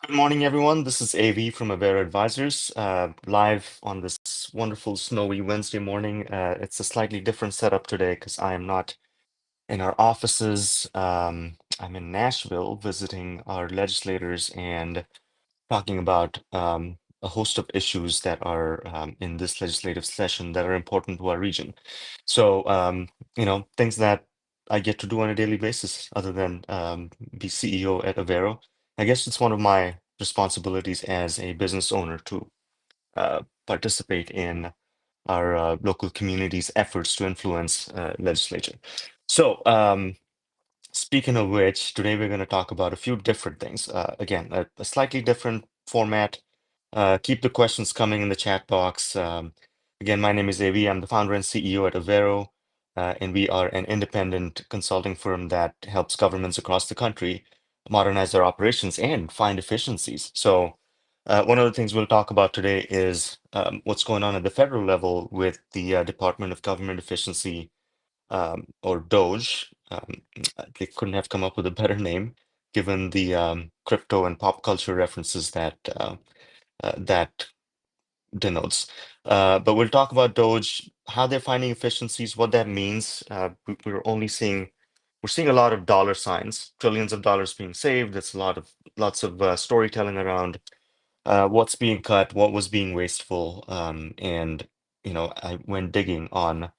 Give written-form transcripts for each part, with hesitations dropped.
Good morning, everyone. This is AV from Avera Advisors, live on this wonderful snowy Wednesday morning. It's a slightly different setup today because I am not in our offices. I'm in Nashville visiting our legislators and talking about a host of issues that are in this legislative session that are important to our region. So, things that I get to do on a daily basis other than be CEO at Avero. I guess it's one of my responsibilities as a business owner to participate in our local community's efforts to influence legislature. So, speaking of which, today we're going to talk about a few different things. Again, a slightly different format. Keep the questions coming in the chat box. Again, my name is AV. I'm the founder and CEO at Avero, and we are an independent consulting firm that helps governments across the country modernize their operations and find efficiencies. So, one of the things we'll talk about today is what's going on at the federal level with the Department of Government Efficiency, or DOGE. They couldn't have come up with a better name given the crypto and pop culture references that denotes. But we'll talk about DOGE, how they're finding efficiencies, what that means. We're seeing a lot of dollar signs, trillions of dollars being saved. There's lots of storytelling around what's being cut, what was being wasteful, and I went digging on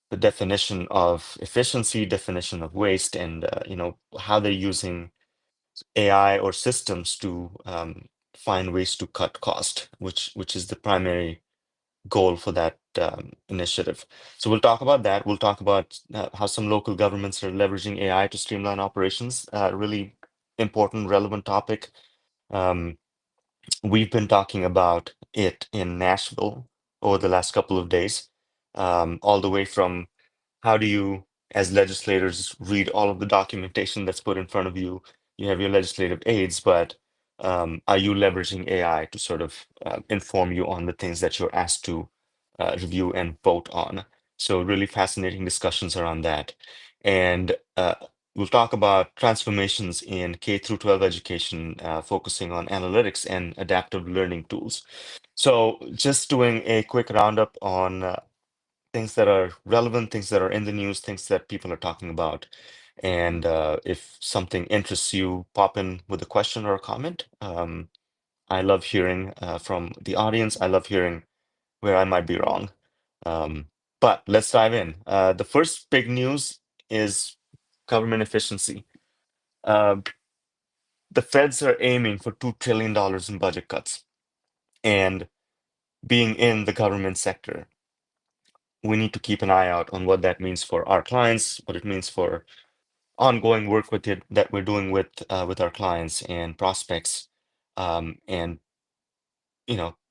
the definition of efficiency, definition of waste, and how they're using AI or systems to find ways to cut cost, which is the primary goal for that initiative. So we'll talk about that. We'll talk about how some local governments are leveraging AI to streamline operations. Really important, relevant topic. Um, we've been talking about it in Nashville over the last couple of days, all the way from how do you, as legislators, read all of the documentation that's put in front of you? You have your legislative aids, but are you leveraging AI to sort of inform you on the things that you're asked to review and vote on? So, really fascinating discussions around that. And we'll talk about transformations in K through 12 education, focusing on analytics and adaptive learning tools. So, just doing a quick roundup on things that are relevant, things that are in the news, things that people are talking about. And if something interests you, pop in with a question or a comment. I love hearing from the audience. I love hearing where I might be wrong. Um, but let's dive in. The first big news is government efficiency. Uh, the feds are aiming for $2 trillion in budget cuts. And being in the government sector, we need to keep an eye out on what that means for our clients, what it means for ongoing work with it that we're doing with our clients and prospects. And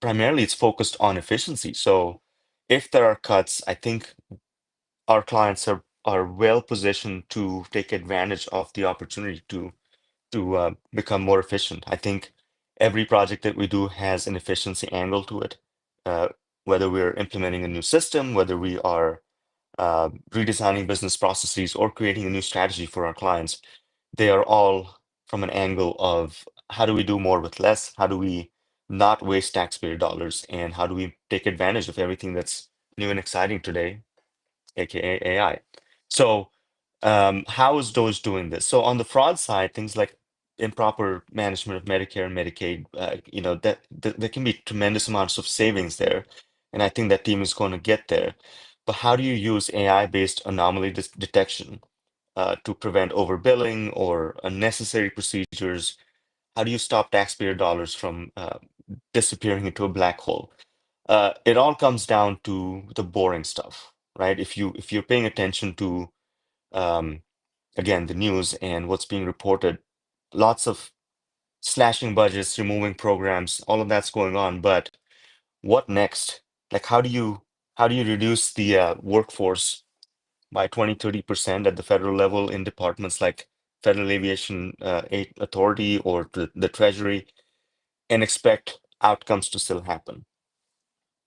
primarily it's focused on efficiency. So if there are cuts, I think our clients are well positioned to take advantage of the opportunity to become more efficient. I think every project that we do has an efficiency angle to it, uh, whether we're implementing a new system, whether we are redesigning business processes or creating a new strategy for our clients. They are all from an angle of how do we do more with less? How do we not waste taxpayer dollars? And how do we take advantage of everything that's new and exciting today, aka AI? So, how is DOGE doing this? So, on the fraud side, things like improper management of Medicare and Medicaid, that there can be tremendous amounts of savings there, and I think that team is going to get there. But how do you use AI-based anomaly detection to prevent overbilling or unnecessary procedures? How do you stop taxpayer dollars from disappearing into a black hole? It all comes down to the boring stuff, right? If you're paying attention to um, again the news and what's being reported, lots of slashing budgets, removing programs, all of that's going on. But what next? Like how do you reduce the workforce by 20-30% at the federal level in departments like Federal Aviation Authority or the Treasury and expect outcomes to still happen?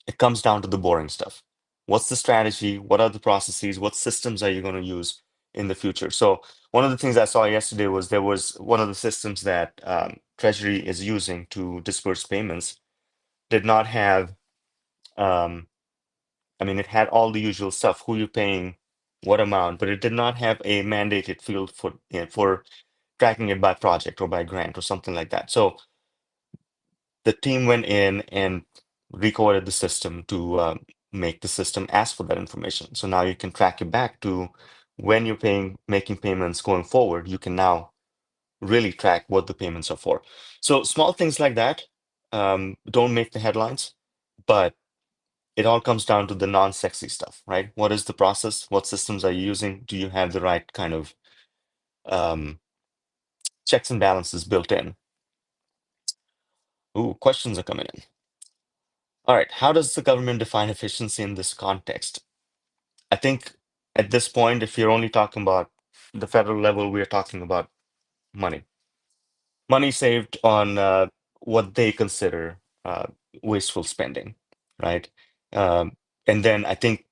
It comes down to the boring stuff. What's the strategy? What are the processes? What systems are you going to use in the future? So one of the things I saw yesterday was there was one of the systems that Treasury is using to disperse payments did not have, um, I mean, it had all the usual stuff, who you're paying, what amount, but it did not have a mandated field for tracking it by project or by grant or something like that. So the team went in and recoded the system to make the system ask for that information. So now you can track it back to when you're making payments going forward. You can now really track what the payments are for. So small things like that don't make the headlines, but it all comes down to the non-sexy stuff, right? What is the process? What systems are you using? Do you have the right kind of um, checks and balances built in? Ooh, questions are coming in. All right, how does the government define efficiency in this context? I think at this point, if you're only talking about the federal level, we're talking about money. Money saved on what they consider wasteful spending, right? Um, and then I think,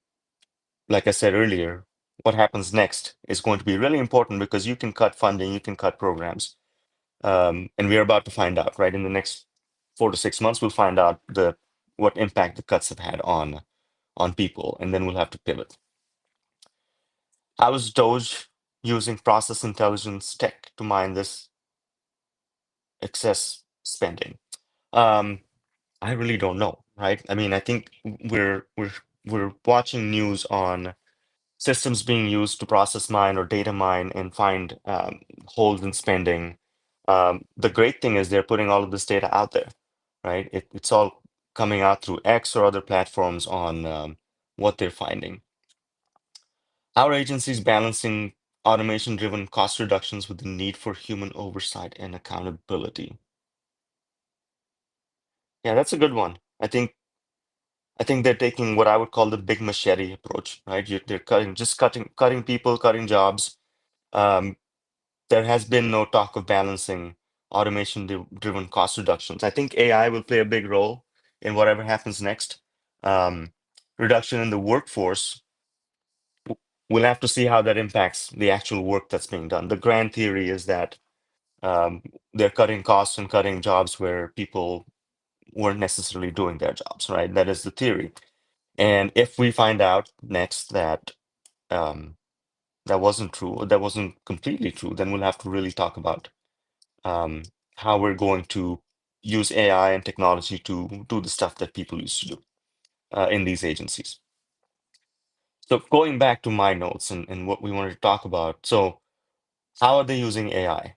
like I said earlier, what happens next is going to be really important because you can cut funding, you can cut programs, and we're about to find out, right? In the next 4 to 6 months, we'll find out what impact the cuts have had on people, and then we'll have to pivot. How is DOGE using process intelligence tech to mine this excess spending? Um, I really don't know, right? I mean, I think we're watching news on systems being used to process mine or data mine and find holes in spending. The great thing is they're putting all of this data out there, right? It's all coming out through X or other platforms on what they're finding. How are agencies balancing automation-driven cost reductions with the need for human oversight and accountability? Yeah, that's a good one. I think they're taking what I would call the big machete approach, right? They're cutting people, cutting jobs. Um, there has been no talk of balancing automation-driven cost reductions. I think AI will play a big role in whatever happens next. Um, Reduction in the workforce, we'll have to see how that impacts the actual work that's being done. The grand theory is that um, they're cutting costs and cutting jobs where people weren't necessarily doing their jobs, right? That is the theory. And if we find out next that um, that wasn't true, or that wasn't completely true, then we'll have to really talk about um, how we're going to use AI and technology to do the stuff that people used to do in these agencies. So going back to my notes and what we wanted to talk about. So how are they using AI?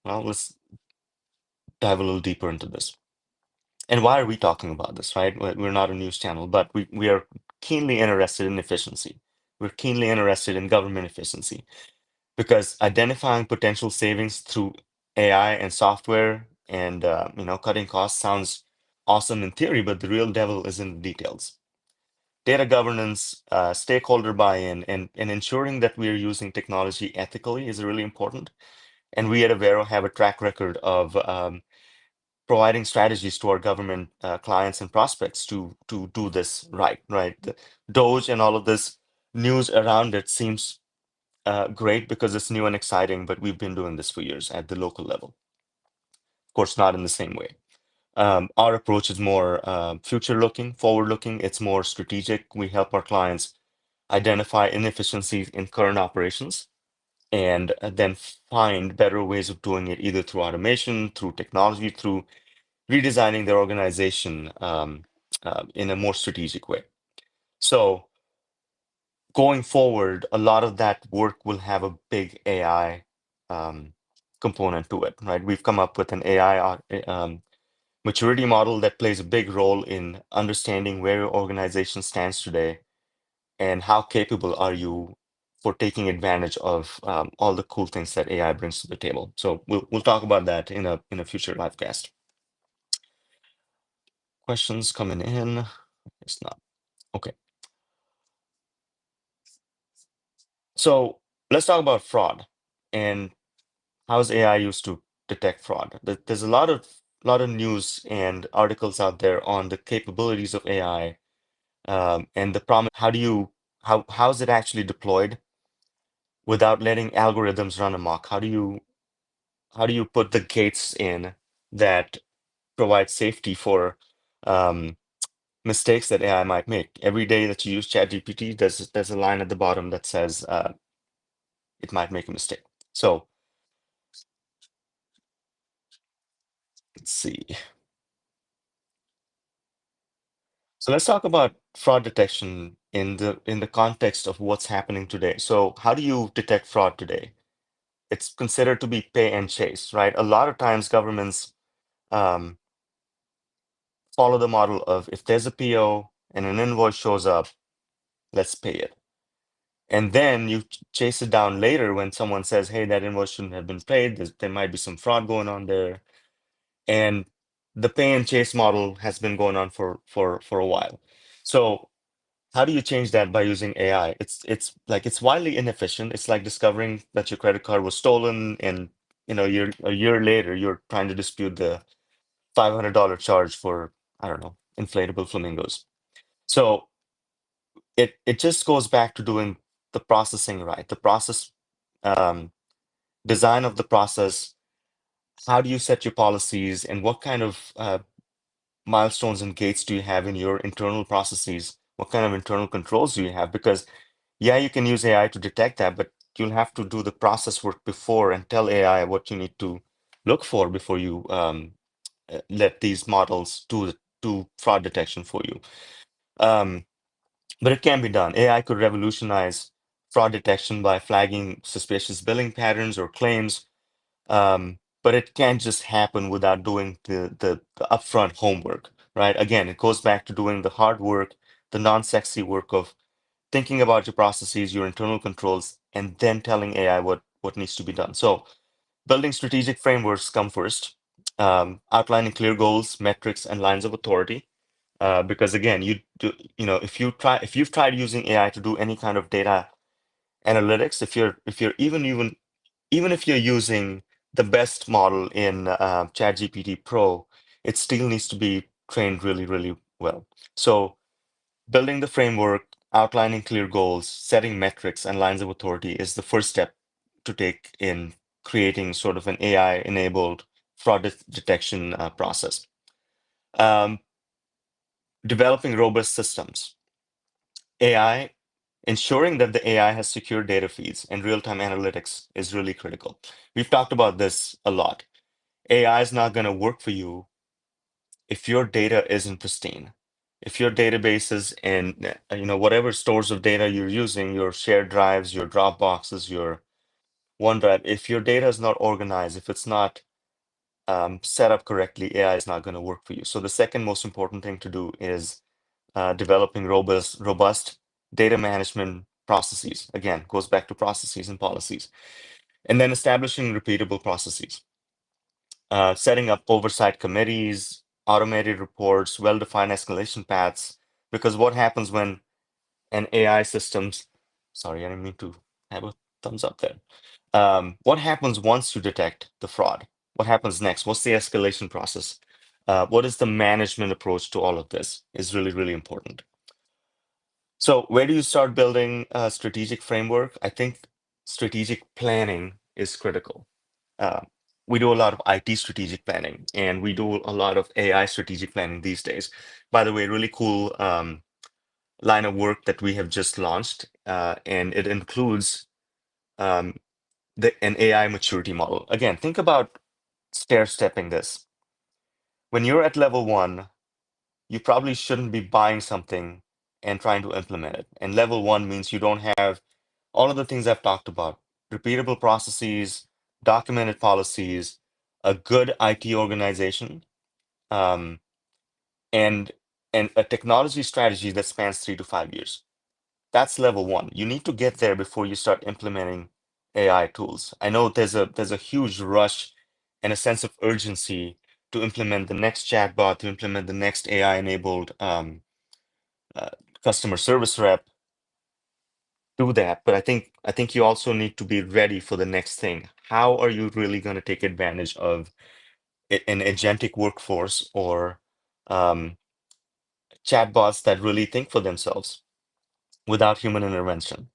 Well, let's dive a little deeper into this. And why are we talking about this, right? We're not a news channel, but we are keenly interested in efficiency. We're keenly interested in government efficiency because identifying potential savings through AI and software and cutting costs sounds awesome in theory, but the real devil is in the details. Data governance, stakeholder buy-in, and ensuring that we are using technology ethically is really important. And we at Avero have a track record of providing strategies to our government clients and prospects to do this right, right? The DOGE and all of this news around it seems great because it's new and exciting, but we've been doing this for years at the local level. Of course, not in the same way. Our approach is more future-looking, forward-looking. It's more strategic. We help our clients identify inefficiencies in current operations and then find better ways of doing it, either through automation, through technology, through redesigning their organization in a more strategic way. So going forward, a lot of that work will have a big AI um, component to it, right? We've come up with an AI maturity model that plays a big role in understanding where your organization stands today and how capable are you for taking advantage of all the cool things that AI brings to the table. So we'll talk about that in a future livecast. Questions coming in? It's not. Okay. So let's talk about fraud and how is AI used to detect fraud. There's a lot of news and articles out there on the capabilities of AI and the promise. How is it actually deployed without letting algorithms run amok? How do you put the gates in that provide safety for mistakes that AI might make. Every day that you use ChatGPT, there's a line at the bottom that says it might make a mistake. So let's see. So let's talk about fraud detection in the context of what's happening today. So how do you detect fraud today? It's considered to be pay and chase, right? A lot of times governments um, follow the model of if there's a PO and an invoice shows up, let's pay it. And then you chase it down later when someone says, hey, that invoice shouldn't have been paid. There might be some fraud going on there. And the pay and chase model has been going on for a while. So how do you change that by using AI? It's widely inefficient. It's like discovering that your credit card was stolen, and a year later you're trying to dispute the $500 charge for, I don't know, inflatable flamingos. So it just goes back to doing the processing right, the process um, design of the process. How do you set your policies, and what kind of milestones and gates do you have in your internal processes? What kind of internal controls do you have? Because yeah, you can use AI to detect that, but you'll have to do the process work before and tell AI what you need to look for before you let these models do fraud detection for you. Um, but it can be done. AI could revolutionize fraud detection by flagging suspicious billing patterns or claims, but it can't just happen without doing the upfront homework, right? Again, it goes back to doing the hard work, the non-sexy work of thinking about your processes, your internal controls, and then telling AI what needs to be done. So building strategic frameworks come first, outlining clear goals, metrics, and lines of authority. Because again, if you've tried using AI to do any kind of data analytics, if you're even if you're using the best model in ChatGPT Pro, it still needs to be trained really, really well. So building the framework, outlining clear goals, setting metrics and lines of authority is the first step to take in creating sort of an AI-enabled fraud detection process. Um, Developing robust systems. AI, ensuring that the AI has secure data feeds and real-time analytics is really critical. We've talked about this a lot. AI is not going to work for you if your data isn't pristine, if your databases and whatever stores of data you're using, your shared drives, your Dropboxes, your OneDrive, if your data is not organized, if it's not set up correctly, AI is not going to work for you. So the second most important thing to do is developing robust data management processes. Again, goes back to processes and policies, and then establishing repeatable processes, setting up oversight committees, automated reports, well-defined escalation paths. Because what happens when an AI systems, sorry, I didn't mean to have a thumbs up there. What happens once you detect the fraud? What happens next? What's the escalation process? What is the management approach to all of this is really, really important. So where do you start building a strategic framework? I think strategic planning is critical. Uh, we do a lot of IT strategic planning, and we do a lot of AI strategic planning these days. By the way, really cool line of work that we have just launched, and it includes um, an AI maturity model. Again, think about stair-stepping this. When you're at level one, you probably shouldn't be buying something and trying to implement it. And level one means you don't have all of the things I've talked about: repeatable processes, documented policies, a good IT organization, um, and a technology strategy that spans 3 to 5 years. That's level one. You need to get there before you start implementing AI tools. I know there's a huge rush and a sense of urgency to implement the next chatbot, to implement the next AI-enabled uh, customer service rep. Do that, but I think you also need to be ready for the next thing. How are you really going to take advantage of an agentic workforce or um, chatbots that really think for themselves without human intervention?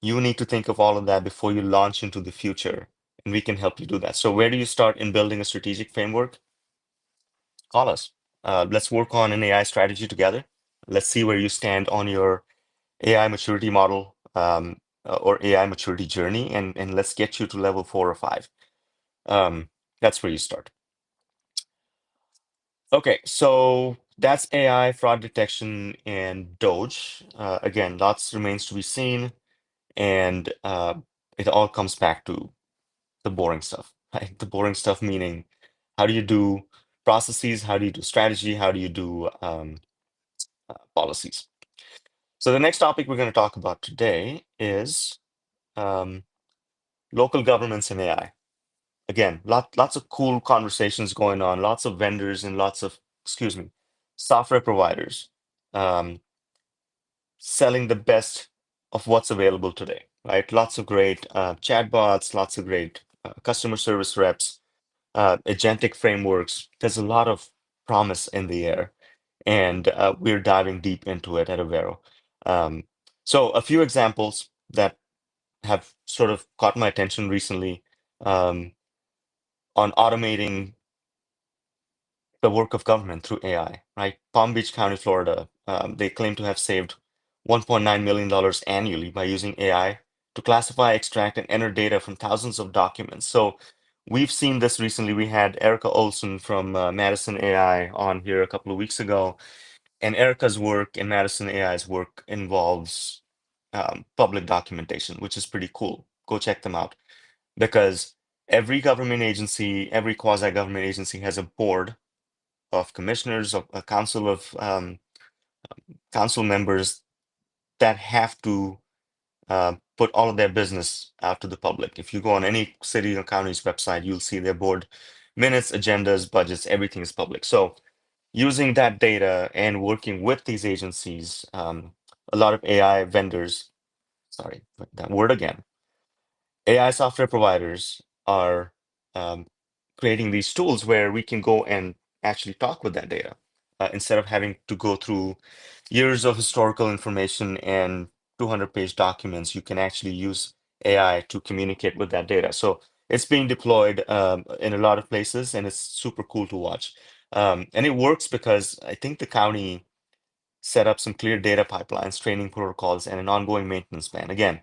You need to think of all of that before you launch into the future, and we can help you do that. So where do you start in building a strategic framework? call us. Let's work on an AI strategy together. Let's see where you stand on your AI maturity model, or AI maturity journey, and let's get you to level 4 or 5. Um, that's where you start. Okay, so that's AI, fraud detection, and DOGE. Again, lots remains to be seen, and it all comes back to the boring stuff, right? The boring stuff meaning, how do you do processes? How do you do strategy? How do you do policies? So the next topic we're going to talk about today is um, local governments and AI. Again, lots of cool conversations going on, lots of vendors and lots of, excuse me, software providers um, selling the best of what's available today, right? Lots of great chatbots, lots of great customer service reps, agentic frameworks. There's a lot of promise in the air, and we're diving deep into it at Avero. Um, so a few examples that have sort of caught my attention recently, on automating the work of government through AI, right? Palm Beach County, Florida, they claim to have saved $1.9 million annually by using AI to classify, extract, and enter data from thousands of documents. So we've seen this recently. We had Erica Olson from Madison AI on here a couple of weeks ago, and Erica's work and Madison AI's work involves public documentation, which is pretty cool. Go check them out, because every government agency, every quasi-government agency has a board of commissioners, of a council of council members that have to put all of their business out to the public. If you go on any city or county's website, you'll see their board minutes, agendas, budgets, everything is public. So using that data and working with these agencies, a lot of AI vendors, sorry, that word again, AI software providers are um, creating these tools where we can go and actually talk with that data, instead of having to go through years of historical information and 200-page documents. You can actually use AI to communicate with that data. So it's being deployed in a lot of places, and it's super cool to watch. And it works because I think the county set up some clear data pipelines, training protocols, and an ongoing maintenance plan. Again,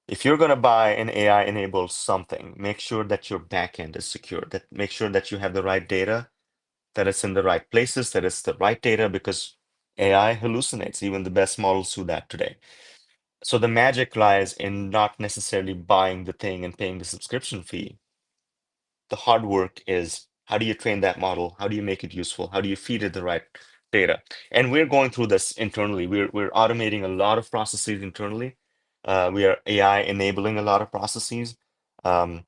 if you're going to buy an AI-enabled something, make sure that your backend is secure, that make sure that you have the right data, that it's in the right places, that it's the right data, because AI hallucinates. Even the best models do that today. So the magic lies in not necessarily buying the thing and paying the subscription fee. The hard work is, how do you train that model? How do you make it useful? How do you feed it the right data? And we're going through this internally. We're automating a lot of processes internally. We are AI enabling a lot of processes. Um,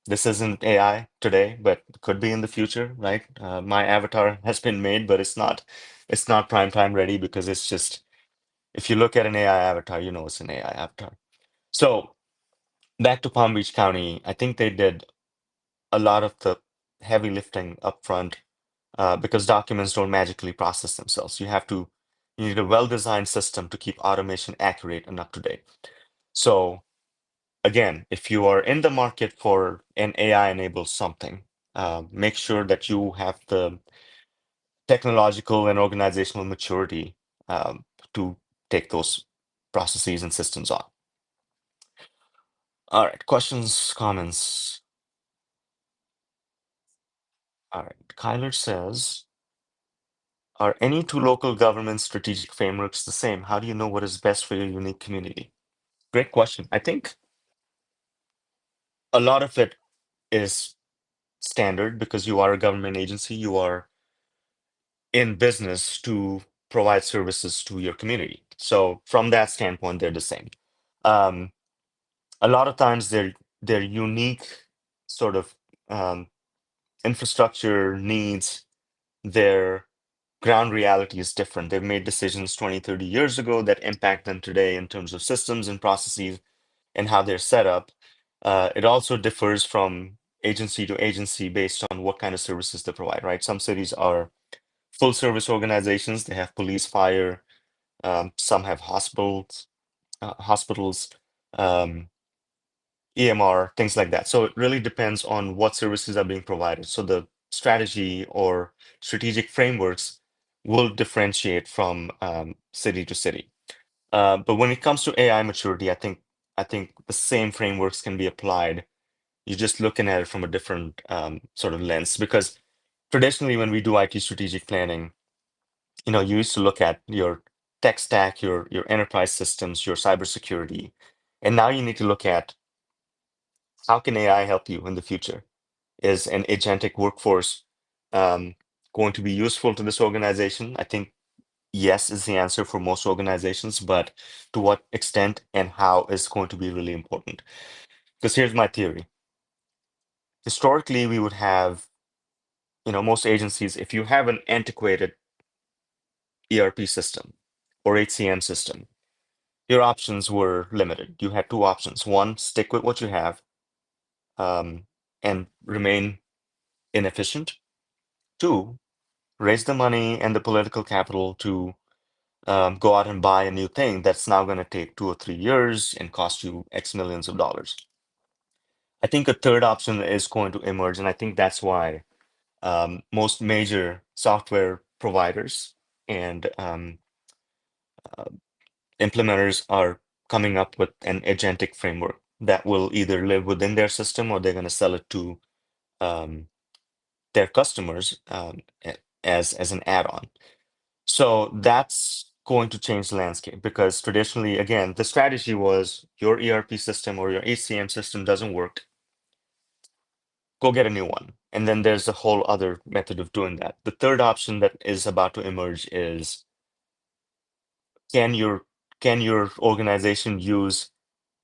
this isn't AI today, but could be in the future, right? My avatar has been made, but it's not prime time ready, because it's just, if you look at an AI avatar, you know it's an AI avatar. So back to Palm Beach County, I think they did a lot of the heavy lifting upfront, because documents don't magically process themselves. You need a well-designed system to keep automation accurate and up to date. So again, if you are in the market for an AI-enabled something, make sure that you have the technological and organizational maturity to take those processes and systems on. All right, questions, comments. All right, Kyler says, are any two local government strategic frameworks the same? How do you know what is best for your unique community? Great question. I think a lot of it is standard, because you are a government agency, you are in business to provide services to your community. So from that standpoint, they're the same. Um, a lot of times they're unique sort of um, infrastructure needs, their ground reality is different. They've made decisions 20, 30 years ago that impact them today in terms of systems and processes and how they're set up. It also differs from agency to agency based on what kind of services they provide, right? Some cities are full service organizations. They have police, fire. Some have hospitals, um, EMR, things like that. So it really depends on what services are being provided. So strategy or strategic frameworks will differentiate from city to city. But when it comes to AI maturity, I think the same frameworks can be applied. You're just looking at it from a different sort of lens, because traditionally when we do IT strategic planning, you used to look at your tech stack, your enterprise systems, your cybersecurity, and now you need to look at how can AI help you in the future? Is an agentic workforce um, going to be useful to this organization? I think yes is the answer for most organizations, but to what extent and how is going to be really important. Because here's my theory. Historically, we would have, most agencies, if you have an antiquated ERP system or HCM system, your options were limited. You had two options. One, stick with what you have um, and remain inefficient. Two, raise the money and the political capital to go out and buy a new thing that's now going to take 2 or 3 years and cost you X millions of dollars. I think a third option is going to emerge, and I think that's why most major software providers and uh, implementers are coming up with an agentic framework that will either live within their system or they're going to sell it to um, their customers as an add-on. So that's going to change the landscape, because traditionally, again, the strategy was your ERP system or your HCM system doesn't work, go get a new one. And then there's a whole other method of doing that. The third option that is about to emerge is can your can your organization use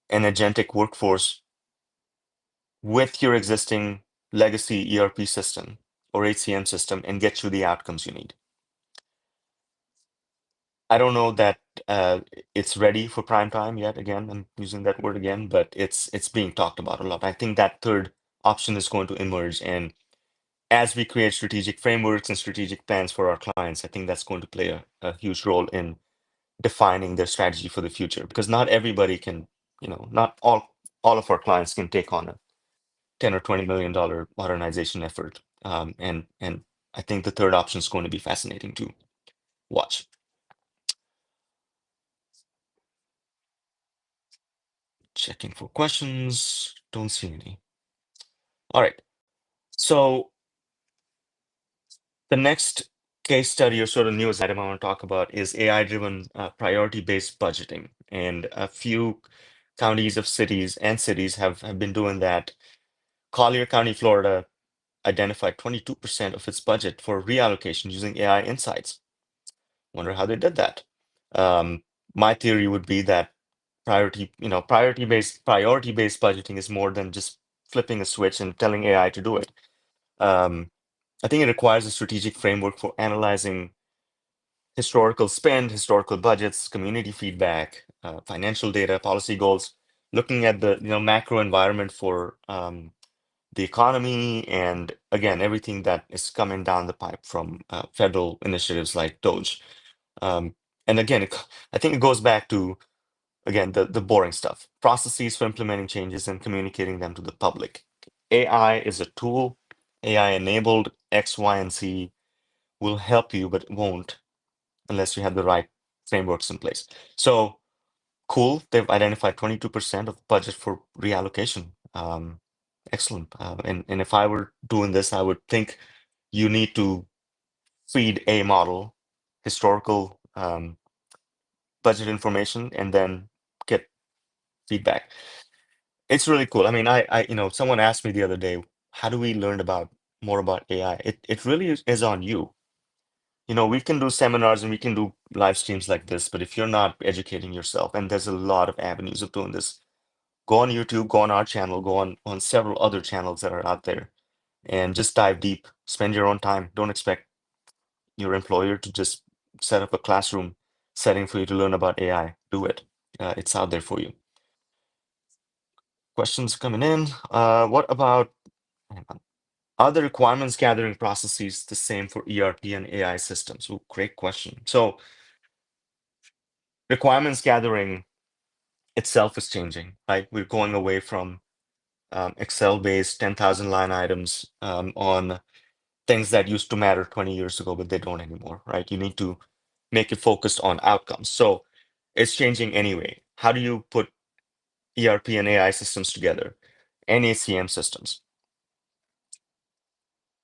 an agentic workforce with your existing legacy ERP system or HCM system and get you the outcomes you need? I don't know that it's ready for prime time yet. Again, I'm using that word again, but it's being talked about a lot. I think that third option is going to emerge, and as we create strategic frameworks and strategic plans for our clients, I think that's going to play a huge role in defining their strategy for the future. Because not everybody can, not all of our clients can take on a $10 or $20 million modernization effort. And I think the third option is going to be fascinating to watch. Checking for questions. Don't see any. All right. So the next case study or sort of news item I want to talk about is AI-driven priority-based budgeting. And a few counties of cities have been doing that. Collier County, Florida, identified 22% of its budget for reallocation using AI insights. Wonder how they did that. Um, my theory would be that priority-based budgeting is more than just flipping a switch and telling AI to do it. I think it requires a strategic framework for analyzing historical spend, historical budgets, community feedback, financial data, policy goals, looking at the macro environment for the economy, and again everything that is coming down the pipe from federal initiatives like DOGE. Um, and again, I think it goes back to again the boring stuff: processes for implementing changes and communicating them to the public. AI is a tool. AI enabled X, Y, and Z will help you, but it won't unless you have the right frameworks in place. So cool, they've identified 22% of budget for reallocation. Excellent. And if I were doing this, I would think you need to feed a model historical budget information and then get feedback. It's really cool. I mean, someone asked me the other day, how do we learn about more about AI? It really is on you. We can do seminars and we can do live streams like this, but if you're not educating yourself, and there's a lot of avenues of doing this, go on YouTube, go on our channel, go on several other channels that are out there, and just dive deep. Spend your own time. Don't expect your employer to just set up a classroom setting for you to learn about AI. Do it. It's out there for you. Questions coming in. What about, hang on. Are the requirements gathering processes the same for ERP and AI systems? Oh, great question. So requirements gathering itself is changing, right? We're going away from Excel-based 10,000 line items on things that used to matter 20 years ago, but they don't anymore, right? You need to make it focused on outcomes. So it's changing anyway. How do you put ERP and AI systems together and ACM systems?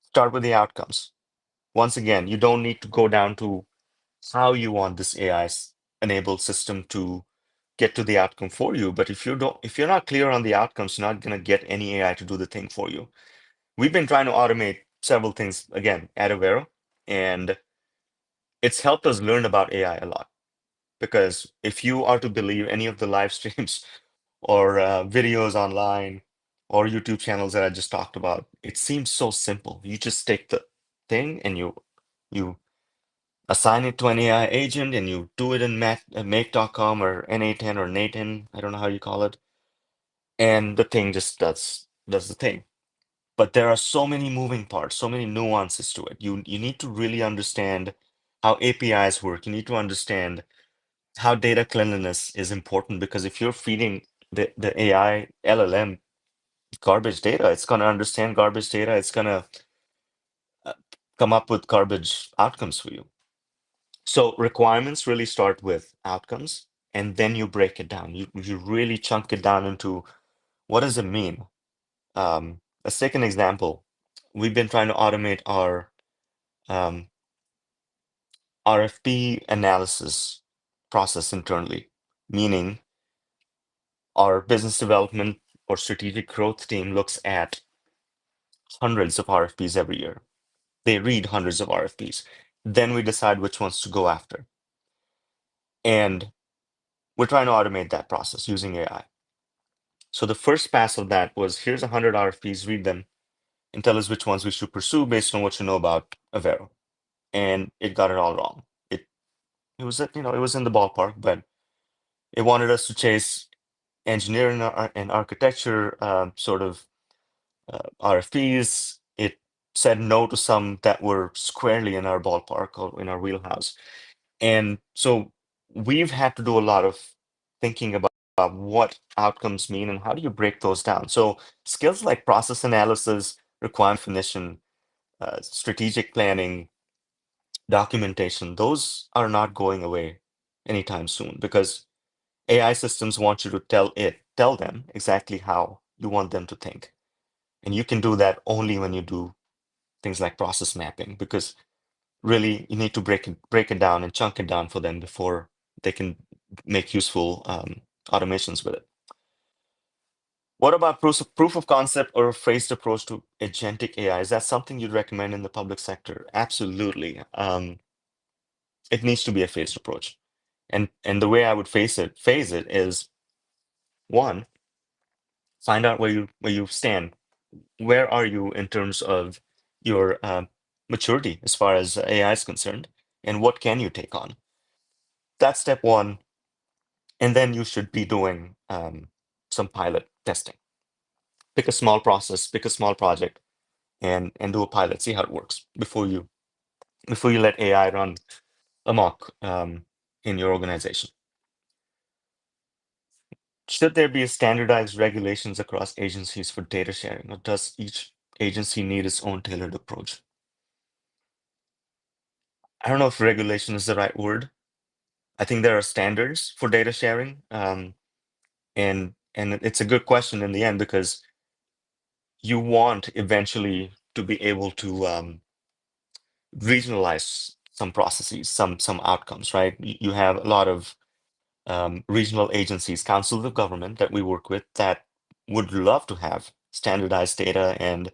Start with the outcomes. Once again, you don't need to go down to how you want this AI enabled system to get to the outcome for you. But if you're not clear on the outcomes, you're not going to get any AI to do the thing for you. We've been trying to automate several things again at Avero, and it's helped us learn about AI a lot. Because if you are to believe any of the live streams or videos online or YouTube channels that I just talked about, it seems so simple. You just take the thing and you assign it to an AI agent and you do it in make.com or N810 or Nathan, I don't know how you call it, and the thing just does the thing. But there are so many moving parts, so many nuances to it. You need to really understand how APIs work. You need to understand how data cleanliness is important, because if you're feeding the AI LLM garbage data, it's going to understand garbage data. It's going to come up with garbage outcomes for you. So requirements really start with outcomes, and then you break it down. You really chunk it down into what does it mean? Let's take an example. We've been trying to automate our um, RFP analysis process internally, meaning our business development or strategic growth team looks at hundreds of RFPs every year. They read hundreds of RFPs. Then we decide which ones to go after. And we're trying to automate that process using AI. So the first pass of that was, here's 100 RFPs, read them, and tell us which ones we should pursue based on what you know about Avero. And it got it all wrong. It was it was in the ballpark, but it wanted us to chase engineering and architecture sort of RFPs. It said no to some that were squarely in our ballpark or in our wheelhouse. And so we've had to do a lot of thinking about what outcomes mean and how do you break those down. So skills like process analysis, requirement definition, strategic planning, documentation, those are not going away anytime soon, because AI systems want you to tell them exactly how you want them to think. And you can do that only when you do things like process mapping, because really you need to break it down and chunk it down for them before they can make useful automations with it. What about proof of concept or a phased approach to agentic AI? Is that something you'd recommend in the public sector? Absolutely. It needs to be a phased approach. And the way I would phase it is, one, find out where you stand. Where are you in terms of your maturity as far as AI is concerned, and what can you take on? That's step one. And then you should be doing some pilot testing. Pick a small process, pick a small project, and do a pilot. See how it works before you let AI run amok in your organization. Should there be a standardized regulations across agencies for data sharing, or does each agency need its own tailored approach? I don't know if regulation is the right word. I think there are standards for data sharing, and it's a good question in the end, because you want eventually to be able to regionalize some processes, some outcomes, right? You have a lot of regional agencies, councils of government that we work with that would love to have standardized data and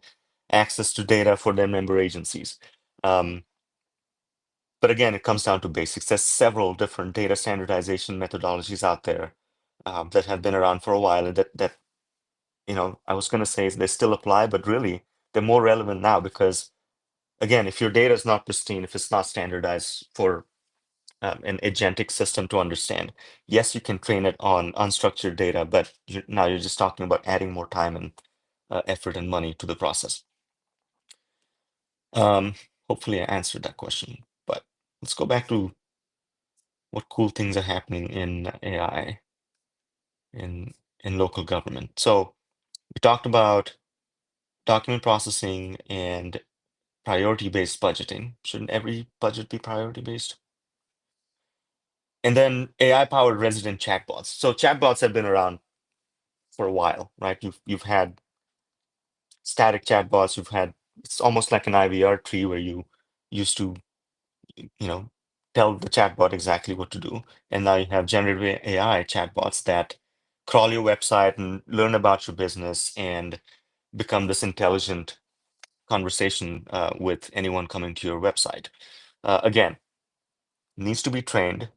access to data for their member agencies. Um, but again, it comes down to basics. There's several different data standardization methodologies out there that have been around for a while, and that I was going to say they still apply, but really they're more relevant now because, again, if your data is not pristine, if it's not standardized for an agentic system to understand, yes, you can train it on unstructured data, but now you're just talking about adding more time and effort and money to the process. Um, Hopefully, I answered that question, but let's go back to what cool things are happening in AI in local government. So we talked about document processing and priority-based budgeting. Shouldn't every budget be priority-based? And then AI-powered resident chatbots. So chatbots have been around for a while, right? You've had static chatbots. You've had it's almost like an IVR tree where you used to, tell the chatbot exactly what to do. And now you have generative AI chatbots that crawl your website and learn about your business and become this intelligent conversation with anyone coming to your website. Again, needs to be trained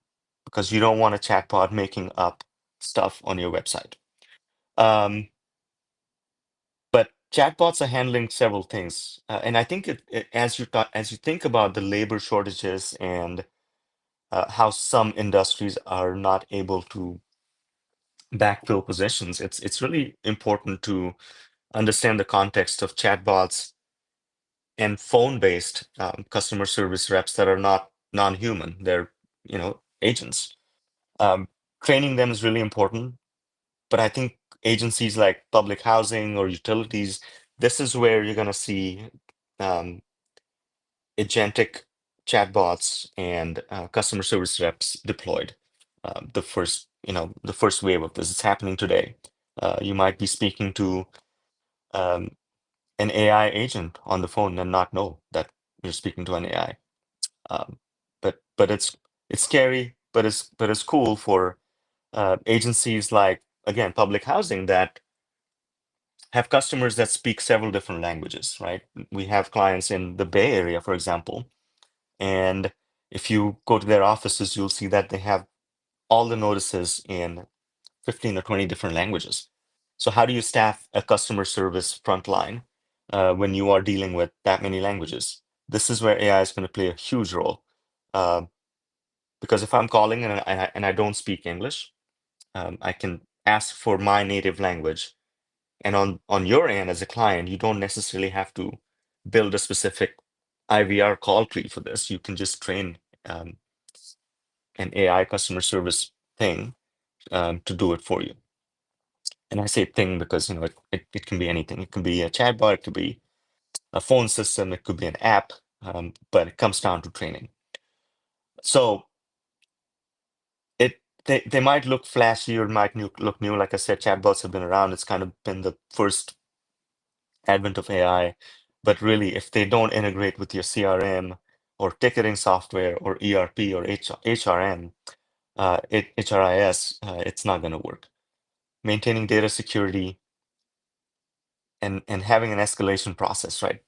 because you don't want a chatbot making up stuff on your website. Um, but chatbots are handling several things, and I think as you think about the labor shortages and how some industries are not able to backfill positions, it's really important to understand the context of chatbots and phone-based customer service reps that are not non-human. They're, agents. Um, Training them is really important, but I think agencies like public housing or utilities, this is where you're going to see um, agentic chatbots and customer service reps deployed. The first wave of this is happening today. You might be speaking to um, an AI agent on the phone and not know that you're speaking to an AI. Um, but it's scary, but it's cool for agencies like, again, public housing that have customers that speak several different languages, right? We have clients in the Bay Area, for example, and if you go to their offices, you'll see that they have all the notices in 15 or 20 different languages. So how do you staff a customer service frontline when you are dealing with that many languages? This is where AI is going to play a huge role. Uh, because if I'm calling and I don't speak English, I can ask for my native language. And on your end as a client, you don't necessarily have to build a specific IVR call tree for this. You can just train um, an AI customer service thing to do it for you. And I say thing because it can be anything. It can be a chatbot, it could be a phone system, it could be an app, but it comes down to training. So they might look flashy or might look new. Like I said, chatbots have been around. It's kind of been the first advent of AI. But really, if they don't integrate with your CRM or ticketing software or ERP or HRM, HRIS, it's not going to work. Maintaining data security and having an escalation process, right?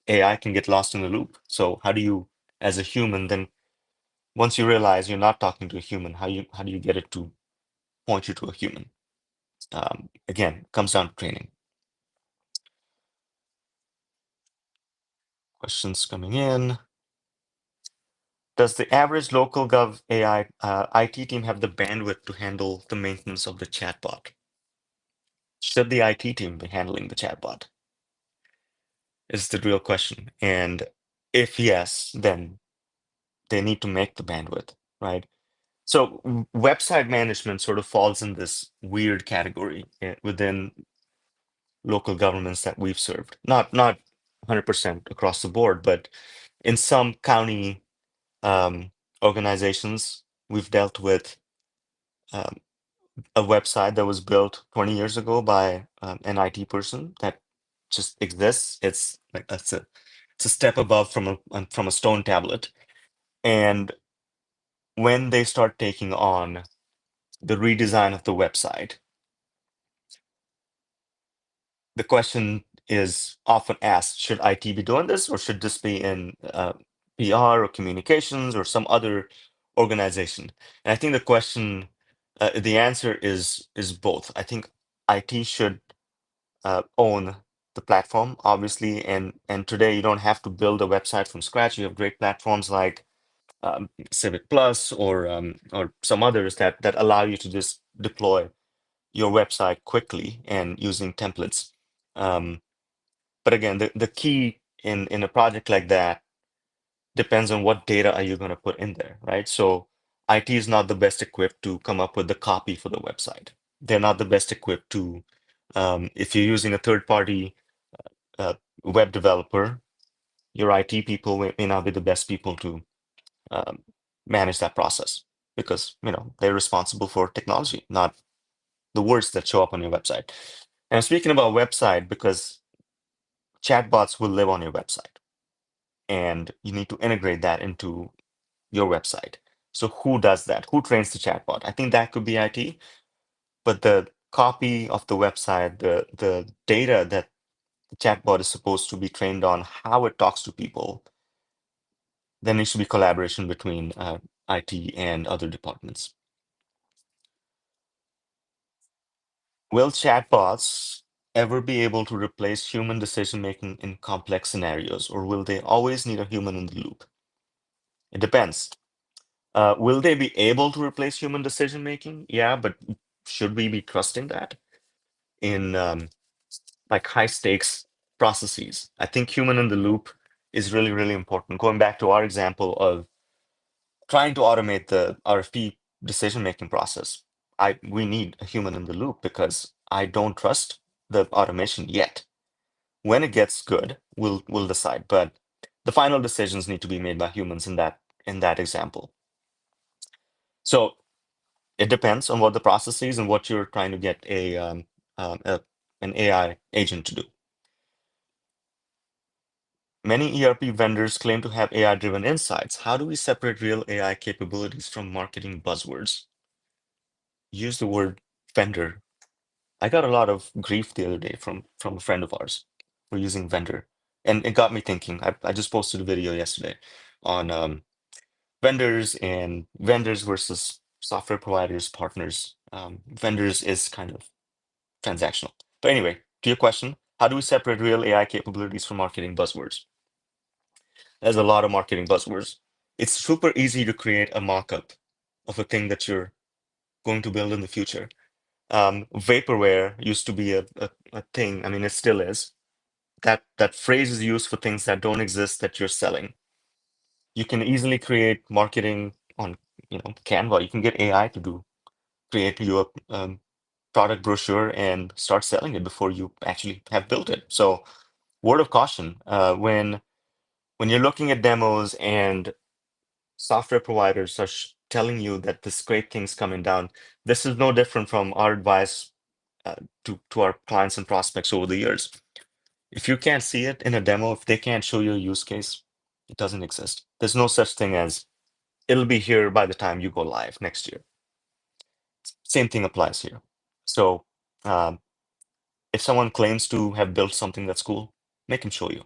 AI can get lost in the loop. So how do you, as a human, then once you realize you're not talking to a human, how do you get it to point you to a human? Again, comes down to training. Questions coming in. Does the average local gov AI IT team have the bandwidth to handle the maintenance of the chatbot? Should the IT team be handling the chatbot? Is the real question. And if yes, then they need to make the bandwidth, right? So website management sort of falls in this weird category within local governments that we've served. Not 100% across the board, but in some county organizations, we've dealt with um, a website that was built 20 years ago by an IT person that just exists. It's like it's a step above from a stone tablet. And when they start taking on the redesign of the website, the question is often asked, should IT be doing this or should this be in PR or communications or some other organization? And I think the answer is both. I think IT should own the platform, obviously, and today you don't have to build a website from scratch. You have great platforms like Civic Plus or some others that allow you to just deploy your website quickly and using templates. Um, but again, the key in a project like that depends on what data are you going to put in there, right? So IT is not the best equipped to come up with the copy for the website. They're not the best equipped if you're using a third party uh, web developer, Your IT people may not be the best people to um, manage that process because they're responsible for technology, not the words that show up on your website. And I'm speaking about website because chatbots will live on your website, and you need to integrate that into your website. So who does that? Who trains the chatbot? I think that could be IT, but the copy of the website, the data that the chatbot is supposed to be trained on, how it talks to people, there needs to be collaboration between IT and other departments. Will chatbots ever be able to replace human decision making in complex scenarios, or will they always need a human in the loop? It depends. Will they be able to replace human decision making? Yeah, but should we be trusting that in like high stakes processes? I think human in the loop is really, really important. Going back to our example of trying to automate the RFP decision making process, we need a human in the loop because I don't trust the automation yet. When it gets good, we'll decide. But the final decisions need to be made by humans in that example. So it depends on what the process is and what you're trying to get an AI agent to do. Many ERP vendors claim to have AI-driven insights. How do we separate real AI capabilities from marketing buzzwords? Use the word vendor. I got a lot of grief the other day from a friend of ours for using vendor, and it got me thinking. I just posted a video yesterday on vendors versus software providers, partners. Vendors is kind of transactional. But anyway, to your question, how do we separate real AI capabilities from marketing buzzwords? There's a lot of marketing buzzwords. It's super easy to create a mock-up of a thing that you're going to build in the future. Vaporware used to be a thing. I mean, it still is. That phrase is used for things that don't exist that you're selling. You can easily create marketing on, Canva. You can get AI to create you a product brochure and start selling it before you actually have built it. So, word of caution, when you're looking at demos and software providers are telling you that this great thing's coming down, this is no different from our advice to our clients and prospects over the years. If you can't see it in a demo, if they can't show you a use case, it doesn't exist. There's no such thing as it'll be here by the time you go live next year. Same thing applies here. So um, if someone claims to have built something that's cool, make them show you.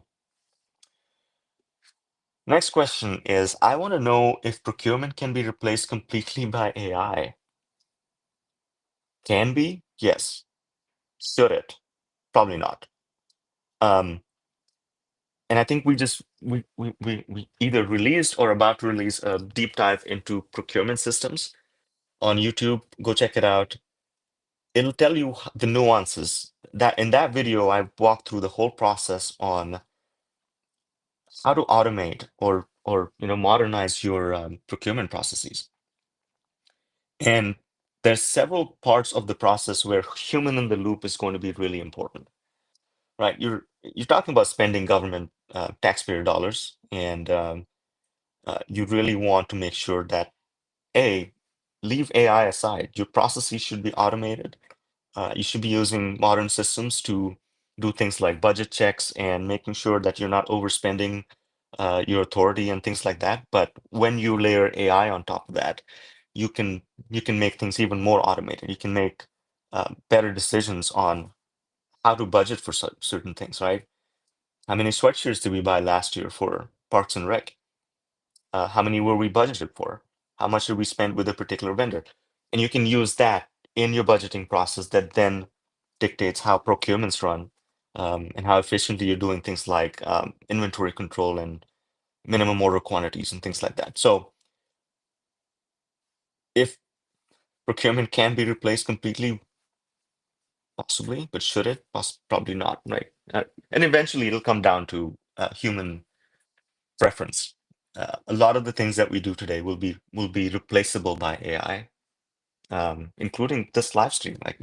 Next question is, I want to know if procurement can be replaced completely by AI. Can be? Yes. Should it? Probably not. Um, and I think we either released or about to release a deep dive into procurement systems on YouTube. Go check it out. It'll tell you the nuances. That in that video, I walked through the whole process on how to automate or modernize your procurement processes. And there's several parts of the process where human in the loop is going to be really important, right? You're talking about spending government taxpayer dollars, and you really want to make sure that leave AI aside. Your processes should be automated. You should be using modern systems to do things like budget checks and making sure that you're not overspending your authority and things like that. But when you layer AI on top of that, you can you can make things even more automated. You can make better decisions on how to budget for certain things, right? How many sweatshirts did we buy last year for Parks and Rec? How many were we budgeted for? How much did we spend with a particular vendor? And you can use that in your budgeting process that then dictates how procurements run and how efficiently you're doing things like inventory control and minimum order quantities and things like that. So if procurement can be replaced completely, possibly, but should it? Probably not, right? And eventually it'll come down to human preference. A lot of the things that we do today will be replaceable by AI, including this live stream. Like,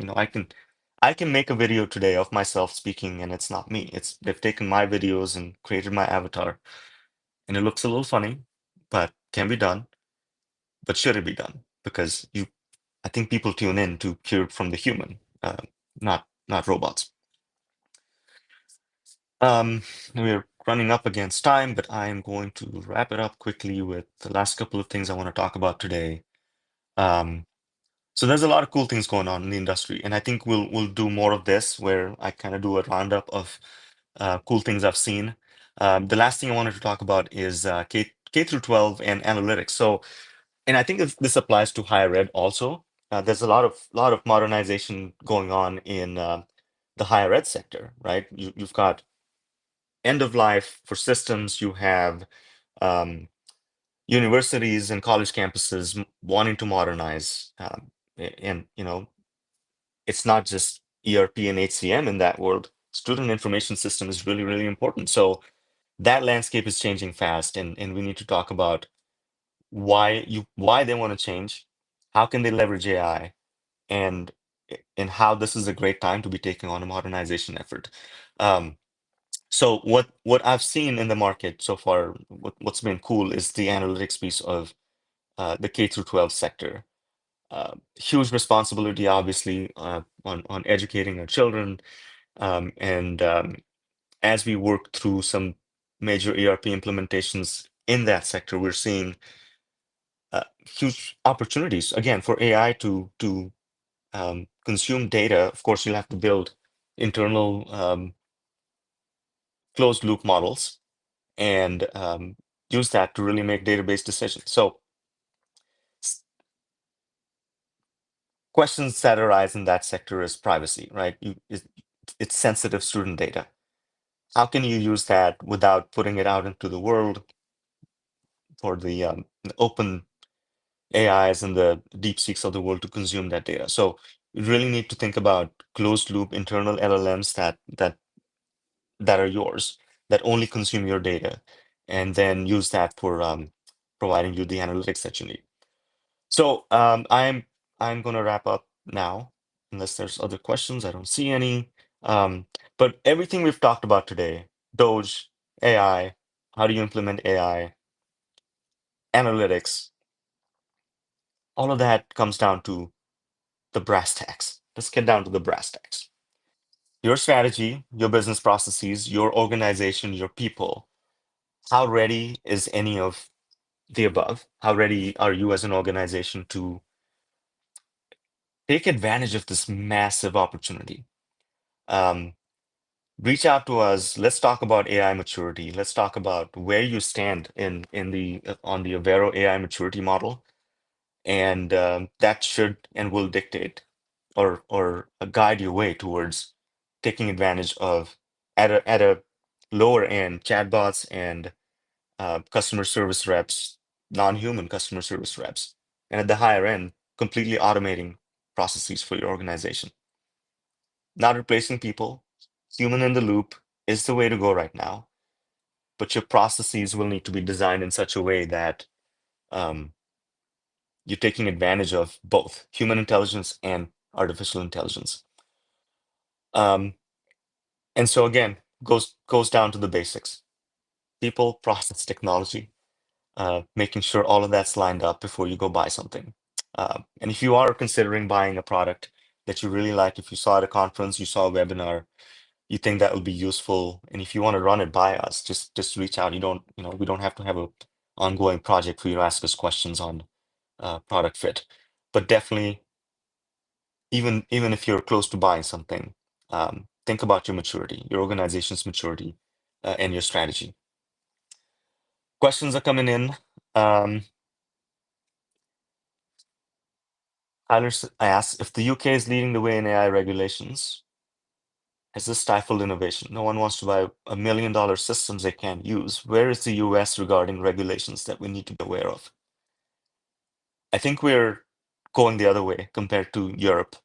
I can make a video today of myself speaking, and it's not me. It's they've taken my videos and created my avatar, and it looks a little funny, but can be done. But should it be done? Because I think people tune in to hear it from the human, not robots. We're running up against time, but I am going to wrap it up quickly with the last couple of things I want to talk about today. Um, so there's a lot of cool things going on in the industry, and I think we'll do more of this where I kind of do a roundup of cool things I've seen. The last thing I wanted to talk about is K through 12 and analytics. So, and I think this applies to higher ed also. There's a lot of modernization going on in the higher ed sector, right? You've got end of life for systems. You have um, universities and college campuses wanting to modernize, and it's not just ERP and HCM in that world. Student information system is really, really important. So that landscape is changing fast, and we need to talk about why they want to change, how can they leverage AI, and how this is a great time to be taking on a modernization effort. Um, so what I've seen in the market so far, what's been cool is the analytics piece of the K through 12 sector. Huge responsibility, obviously, on educating our children, and as we work through some major ERP implementations in that sector, we're seeing huge opportunities again for AI to consume data. Of course, you'll have to build internal closed loop models and use that to really make database decisions. So questions that arise in that sector is privacy, right? It's sensitive student data. How can you use that without putting it out into the world for the open AIs and the deep seeks of the world to consume that data? So you really need to think about closed loop internal LLMs that are yours, that only consume your data, and then use that for providing you the analytics that you need. So I'm going to wrap up now, unless there's other questions. I don't see any. But everything we've talked about today, DOGE, AI, how do you implement AI, analytics, all of that comes down to the brass tacks. Let's get down to the brass tacks. Your strategy, your business processes, your organization, your people. How ready is any of the above? How ready are you as an organization to take advantage of this massive opportunity? Um, Reach out to us. Let's talk about AI maturity. Let's talk about where you stand in the on the Avero AI maturity model, and that should and will dictate or guide your way towards taking advantage of at a lower end chatbots and customer service reps, non-human customer service reps, and at the higher end, completely automating processes for your organization. Not replacing people, human in the loop is the way to go right now, but your processes will need to be designed in such a way that um, you're taking advantage of both human intelligence and artificial intelligence. Um, and so again, goes down to the basics: people, process, technology, making sure all of that's lined up before you go buy something. And if you are considering buying a product that you really like, if you saw at a conference, you saw a webinar, you think that will be useful, and if you want to run it by us, just reach out. We don't have to have a ongoing project for you to ask us questions on product fit, but definitely, even if you're close to buying something, think about your maturity, your organization's maturity, and your strategy. Questions are coming in. Um, Tyler asks if the UK is leading the way in AI regulations. Has this stifled innovation? No one wants to buy $1 million systems they can't use. Where is the US regarding regulations that we need to be aware of? I think we're going the other way compared to Europe,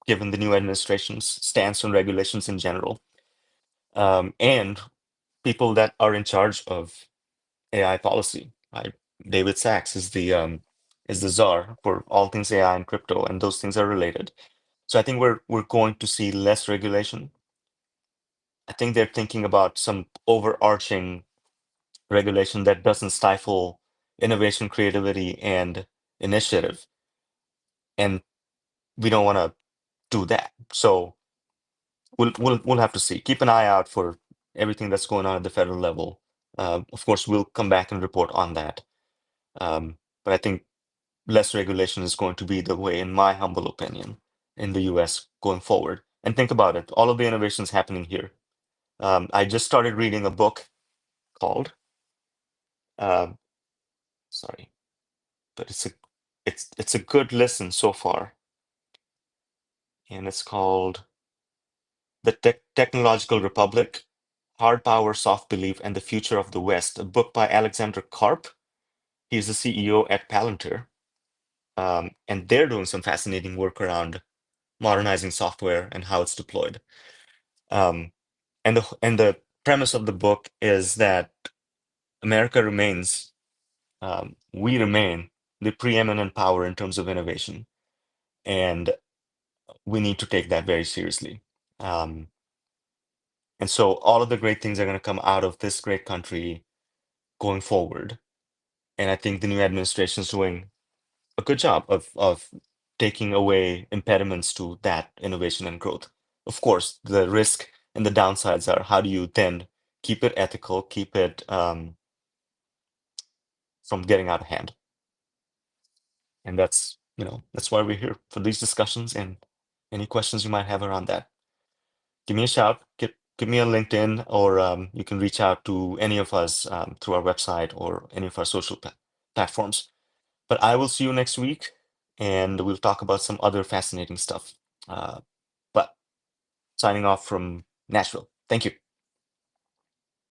given the new administration's stance on regulations in general, and people that are in charge of AI policy. Right? David Sachs is the czar for all things AI and crypto, and those things are related. So I think we're going to see less regulation. I think they're thinking about some overarching regulation that doesn't stifle innovation, creativity, and initiative. And we don't want to do that. So we'll have to see. Keep an eye out for everything that's going on at the federal level. Of course, we'll come back and report on that. But I think less regulation is going to be the way, in my humble opinion, in the US going forward. And think about it, all of the innovations happening here. I just started reading a book called, um, sorry, but it's a good listen so far, and it's called The Technological Republic: Hard Power, Soft Belief, and the Future of the West, a book by Alexander Karp. He's the CEO at Palantir, and they're doing some fascinating work around modernizing software and how it's deployed. Um, and the premise of the book is that America remains, we remain the preeminent power in terms of innovation, and we need to take that very seriously. Um, and so all of the great things are going to come out of this great country going forward. And I think the new administration is doing a good job of taking away impediments to that innovation and growth. Of course, the risk and the downsides are how do you then keep it ethical, keep it from getting out of hand. And that's why we're here for these discussions and any questions you might have around that. Give me a shout, give me a LinkedIn, or you can reach out to any of us through our website or any of our social platforms. But I will see you next week, and we'll talk about some other fascinating stuff. But signing off from Nashville. Thank you.